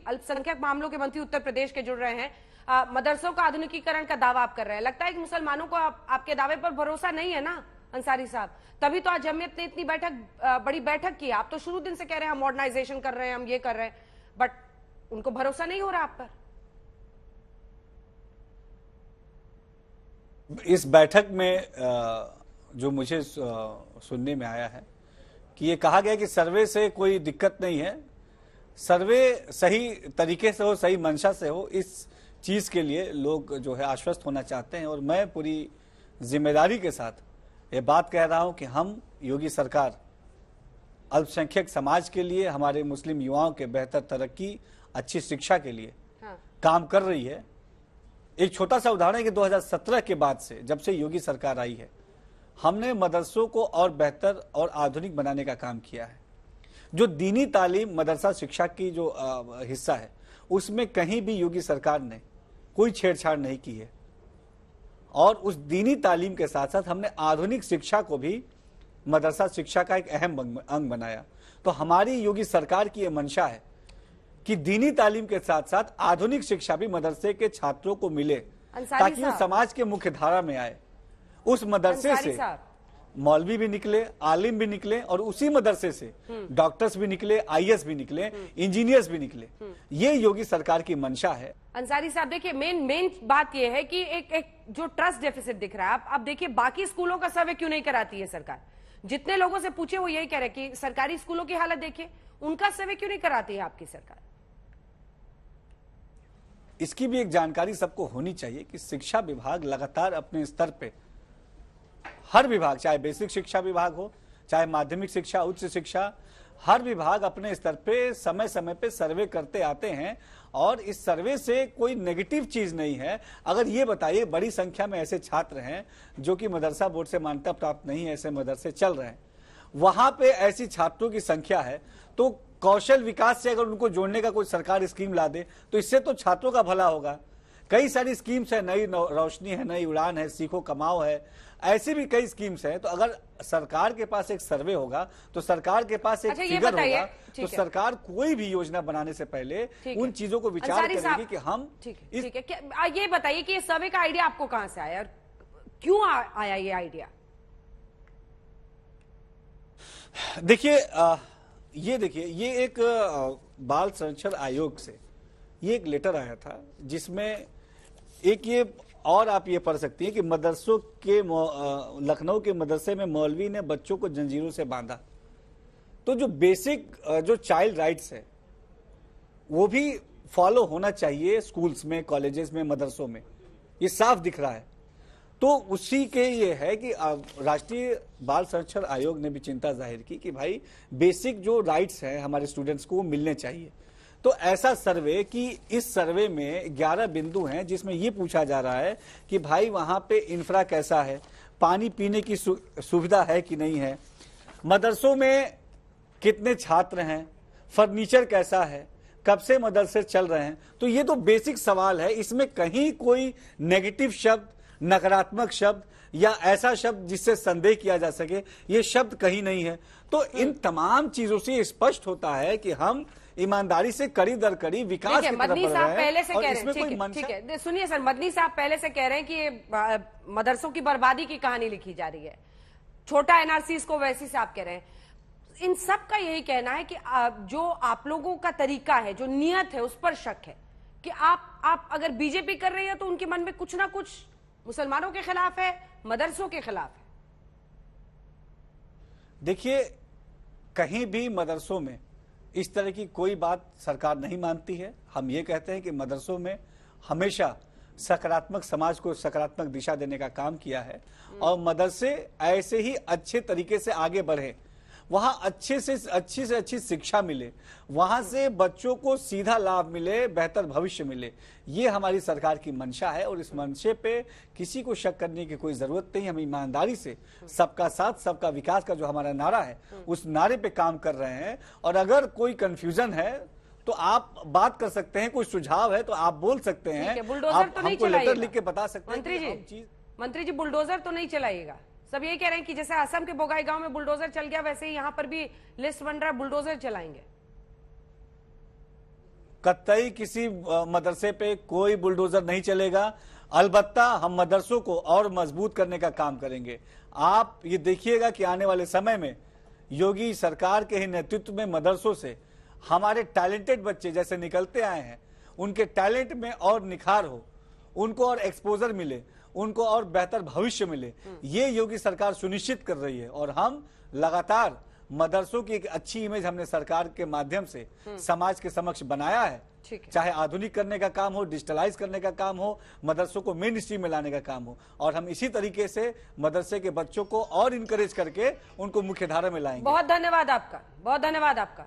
अल्पसंख्यक मामलों के मंत्री उत्तर प्रदेश के जुड़ रहे हैं, मदरसों का आधुनिकीकरण का दावा आप कर रहे हैं। लगता है कि मुसलमानों को आपके दावे पर भरोसा नहीं है ना अंसारी साहब? तभी तो आज जमीयत ने इतनी बड़ी बैठक की। आप तो शुरू दिन से कह रहे हैं हम मॉडर्नाइजेशन कर रहे हैं, हम ये कर रहे हैं, बट उनको भरोसा नहीं हो रहा आप पर। इस बैठक में जो मुझे सुनने में आया है कि ये कहा गया कि सर्वे से कोई दिक्कत नहीं है, सर्वे सही तरीके से हो, सही मंशा से हो, इस चीज के लिए लोग जो है आश्वस्त होना चाहते हैं। और मैं पूरी जिम्मेदारी के साथ ये बात कह रहा हूं कि हम योगी सरकार अल्पसंख्यक समाज के लिए, हमारे मुस्लिम युवाओं के बेहतर तरक्की, अच्छी शिक्षा के लिए काम कर रही है। एक छोटा सा उदाहरण है कि 2017 के बाद से, जब से योगी सरकार आई है, हमने मदरसों को और बेहतर और आधुनिक बनाने का काम किया है। जो दीनी तालीम मदरसा शिक्षा की जो हिस्सा है, उसमें कहीं भी योगी सरकार ने कोई छेड़छाड़ नहीं की है। और उस दीनी तालीम के साथ साथ हमने आधुनिक शिक्षा को भी मदरसा शिक्षा का एक अहम अंग बनाया। तो हमारी योगी सरकार की यह मंशा है कि दीनी तालीम के साथ साथ आधुनिक शिक्षा भी मदरसे के छात्रों को मिले, ताकि वो समाज के मुख्य धारा में आए। उस मदरसे से मौलवी भी निकले, आलिम भी निकले, और उसी मदरसे से डॉक्टर्स भी निकले, आईएएस भी निकले, इंजीनियर्स भी निकले। ये योगी सरकार की मंशा है। अंसारी साहब देखिए, मेन बात ये है कि एक जो ट्रस्ट डेफिसिट दिख रहा है। आप देखिए बाकी स्कूलों का सर्वे क्यों नहीं कराती है सरकार? जितने लोगों से पूछे वो यही कह रहे कि सरकारी स्कूलों की हालत देखिए, उनका सर्वे क्यों नहीं कराती है आपकी सरकार? इसकी भी एक जानकारी सबको होनी चाहिए कि शिक्षा विभाग लगातार अपने स्तर पे, हर विभाग, चाहे बेसिक शिक्षा विभाग हो, चाहे माध्यमिक शिक्षा, उच्च शिक्षा, हर विभाग अपने स्तर पे समय समय पे सर्वे करते आते हैं। और इस सर्वे से कोई नेगेटिव चीज नहीं है। अगर ये बताइए, बड़ी संख्या में ऐसे छात्र हैं जो कि मदरसा बोर्ड से मान्यता प्राप्त नहीं है, ऐसे मदरसे चल रहे हैं, वहां पे ऐसी छात्रों की संख्या है, तो कौशल विकास से अगर उनको जोड़ने का कोई सरकार स्कीम ला दे तो इससे तो छात्रों का भला होगा। कई सारी स्कीम्स है, नई रोशनी है, नई उड़ान है, सीखो कमाओ है, ऐसी भी कई स्कीम्स हैं। तो अगर सरकार के पास एक सर्वे होगा, तो सरकार के पास एक फिगर होगा, तो सरकार कोई भी योजना बनाने से पहले उन चीजों को विचार करेगी कि हम ठीक है। ये बताइए कि ये सर्वे का आइडिया आपको कहां से आया और क्यों आया ये आइडिया? देखिए, ये एक बाल संरक्षण आयोग से ये एक लेटर आया था, जिसमें एक ये, और आप ये पढ़ सकती हैं कि मदरसों के लखनऊ के मदरसे में मौलवी ने बच्चों को जंजीरों से बांधा। तो जो बेसिक जो चाइल्ड राइट्स है वो भी फॉलो होना चाहिए स्कूल्स में, कॉलेजेस में, मदरसों में, ये साफ दिख रहा है। तो उसी के ये है कि राष्ट्रीय बाल संरक्षण आयोग ने भी चिंता जाहिर की कि भाई बेसिक जो राइट्स हैं हमारे स्टूडेंट्स को वो मिलने चाहिए। तो ऐसा सर्वे कि इस सर्वे में 11 बिंदु हैं, जिसमें ये पूछा जा रहा है कि भाई वहां पे इंफ्रा कैसा है, पानी पीने की सुविधा है कि नहीं है, मदरसों में कितने छात्र हैं, फर्नीचर कैसा है, कब से मदरसे चल रहे हैं। तो ये तो बेसिक सवाल है, इसमें कहीं कोई नेगेटिव शब्द, नकारात्मक शब्द या ऐसा शब्द जिससे संदेह किया जा सके, ये शब्द कहीं नहीं है। तो इन तमाम चीजों से स्पष्ट होता है कि हम ईमानदारी से कड़ी दर कड़ी विकास की तरफ बढ़ रहे हैं। साहब पहले से कह रहे हैं, ठीक है, सुनिए सर, मदनी साहब पहले से कह रहे हैं कि मदरसों की बर्बादी की कहानी लिखी जा रही है, छोटा एनआरसी को वैसी से आप कह रहे हैं। इन सब का यही कहना है कि जो आप लोगों का तरीका है, जो नियत है, उस पर शक है कि आप अगर बीजेपी कर रही है तो उनके मन में कुछ ना कुछ मुसलमानों के खिलाफ है, मदरसों के खिलाफ है। देखिए, कहीं भी मदरसों में इस तरह की कोई बात सरकार नहीं मानती है। हम ये कहते हैं कि मदरसों में हमेशा सकारात्मक समाज को सकारात्मक दिशा देने का काम किया है, और मदरसे ऐसे ही अच्छे तरीके से आगे बढ़े, वहां अच्छी से अच्छी शिक्षा मिले, वहां से बच्चों को सीधा लाभ मिले, बेहतर भविष्य मिले। ये हमारी सरकार की मंशा है, और इस मंशे पे किसी को शक करने की कोई जरूरत नहीं। हम ईमानदारी से सबका साथ सबका विकास का जो हमारा नारा है, उस नारे पे काम कर रहे हैं। और अगर कोई कंफ्यूजन है तो आप बात कर सकते हैं, कोई सुझाव है तो आप बोल सकते हैं, बुलडोजर तो नहीं हमको लेटर लिख के चलाइएगा बता सकते हैं। मंत्री जी, बुलडोजर तो नहीं चलाइएगा। सब ये कह रहे हैं कि जैसे असम के बोगाई गांव में बुलडोजर चल गया, वैसे ही यहां पर भी लिस्ट बन रहा है, बुलडोजर चलाएंगे। कतई किसी मदरसे पे कोई बुलडोजर नहीं चलेगा। अलबत्ता हम मदरसों को और मजबूत करने का काम करेंगे। आप ये देखिएगा कि आने वाले समय में योगी सरकार के ही नेतृत्व में मदरसों से हमारे टैलेंटेड बच्चे जैसे निकलते आए हैं, उनके टैलेंट में और निखार हो, उनको और एक्सपोजर मिले, उनको और बेहतर भविष्य मिले, ये योगी सरकार सुनिश्चित कर रही है। और हम लगातार मदरसों की एक अच्छी इमेज हमने सरकार के माध्यम से समाज के समक्ष बनाया है। चाहे आधुनिक करने का काम हो, डिजिटलाइज करने का काम हो, मदरसों को मेन स्ट्रीम में लाने का काम हो, और हम इसी तरीके से मदरसे के बच्चों को और इनकरेज करके उनको मुख्य धारा में लाएंगे। बहुत धन्यवाद आपका, बहुत धन्यवाद आपका।